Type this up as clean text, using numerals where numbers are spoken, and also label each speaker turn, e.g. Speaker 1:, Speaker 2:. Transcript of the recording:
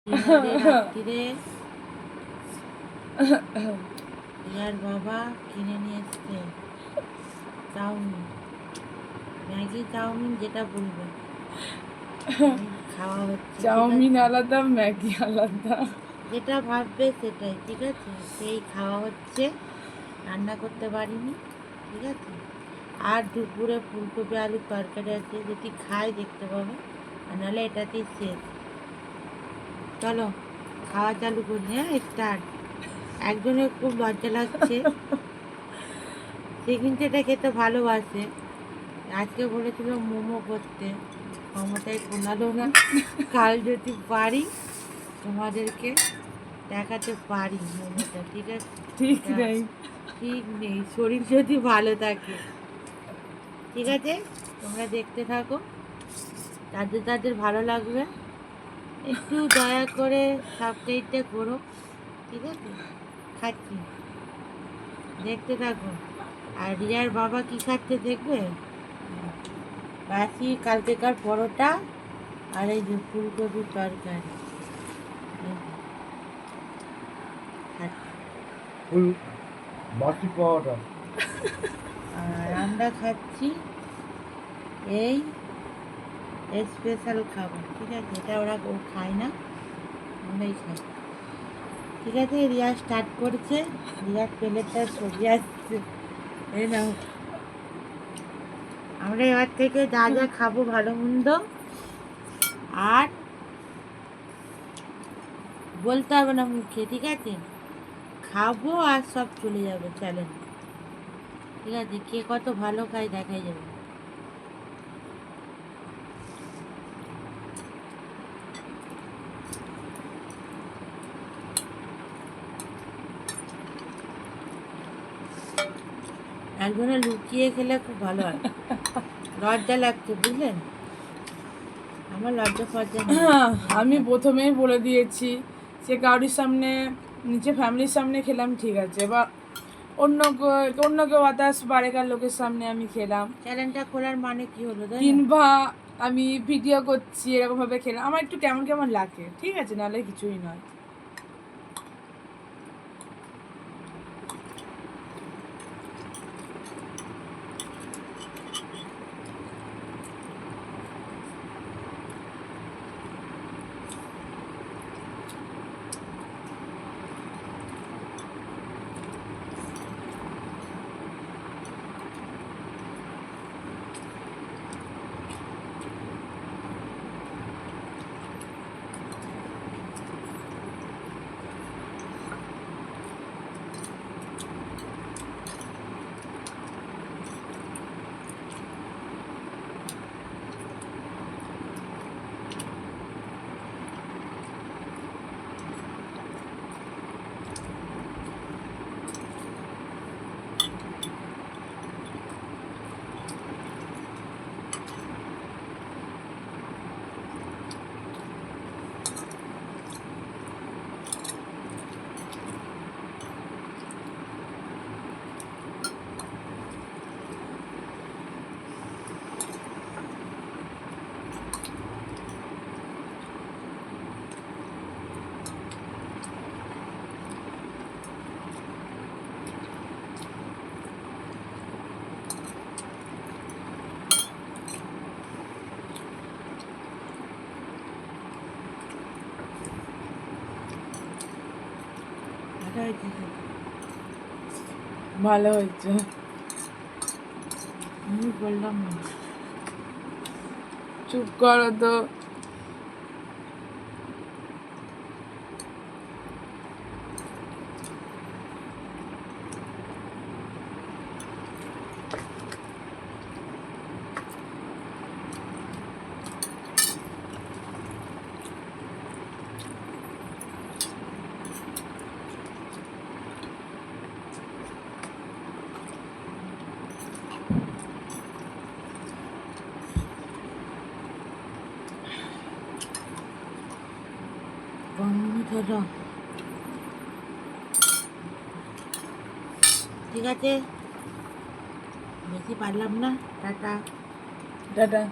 Speaker 1: রাত্রিরে রিয়ার বাবা কিনে নিয়ে এসছে চাউমিন, ম্যাগি চাউমিন যেটা বলবে খাওয়া হচ্ছে।
Speaker 2: চাউমিন আলাদা, ম্যাগি আলাদা,
Speaker 1: যেটা ভাববে সেটাই, ঠিক আছে। সেই খাওয়া হচ্ছে, রান্না করতে পারিনি, ঠিক আছে। আর দুপুরে ফুলকপি আলুর তরকারি আছে, যদি খাই দেখতে পাবে, আর নাহলে এটাতেই শেষ। চলো খাওয়া চালু করি, হ্যাঁ স্টার্ট। একজনের খুব লজ্জা লাগছে, সে কিন্তু এটা খেতে ভালোবাসে। আজকে বলেছিল মোমো করতে, ক্ষমতায় কোলালো না। কাল যদি পারি তোমাদেরকে দেখাতে পারি মোমোটা, ঠিক আছে।
Speaker 2: ঠিক
Speaker 1: এটা
Speaker 2: নেই।
Speaker 1: ঠিক নেই, শরীর যদি ভালো থাকে, ঠিক আছে। তোমরা দেখতে থাকো, তাদের তাদের ভালো লাগবে একটু দয়া করে সাবস্ক্রাইবটা করো, ঠিক আছে। খাচ্ছি, দেখতে থাকো। আর রিয়ার বাবা কি খাচ্ছে দেখবে, বাসি কালকেকার পরোটা আর এই যে ফুলকপির তরকারি, এই যে খাচ্ছি।
Speaker 3: বাসি পাওয়াটা
Speaker 1: আর আমরা খাচ্ছি এই স্পেশাল খাবার, ঠিক আছে। এটা ওরা ও খায় না, আমরাই খাই, ঠিক আছে। রিয়া স্টার্ট করছে, রিয়ার প্লেটটা ছবি আসছে, এই নাও। আমরা এবার থেকে যা যা খাবো ভালো মন্দ আর বলতে হবে না মুখে, ঠিক আছে। খাবো আর সব চলে যাবে চ্যালেঞ্জ, ঠিক আছে। কে কত ভালো খায় দেখাই যাবে। একজনে লুকিয়ে খেলে খুব ভালো হয়, লজ্জা লাগছে বুঝলেন, আমার লজ্জা ফজ্জা নেই।
Speaker 2: আমি প্রথমেই বলে দিয়েছি যে কারোর সামনে, নিচে ফ্যামিলির সামনে খেলাম ঠিক আছে, বা অন্য কেউ আদার্স বারেকার লোকের সামনে আমি খেলাম,
Speaker 1: চ্যালেঞ্জটা খোলার মানে কি হলো, তাই না?
Speaker 2: কিংবা আমি ভিডিও করছি এরকমভাবে খেলাম, আমার একটু কেমন কেমন লাগে, ঠিক আছে, নাহলে কিছুই নয়। ভালো হয়েছে,
Speaker 1: আমি বললাম না।
Speaker 2: চুপ করো তো।
Speaker 1: ধরো, ঠিক আছে, বেশি পারলাম না, টাটা।
Speaker 2: টাটা।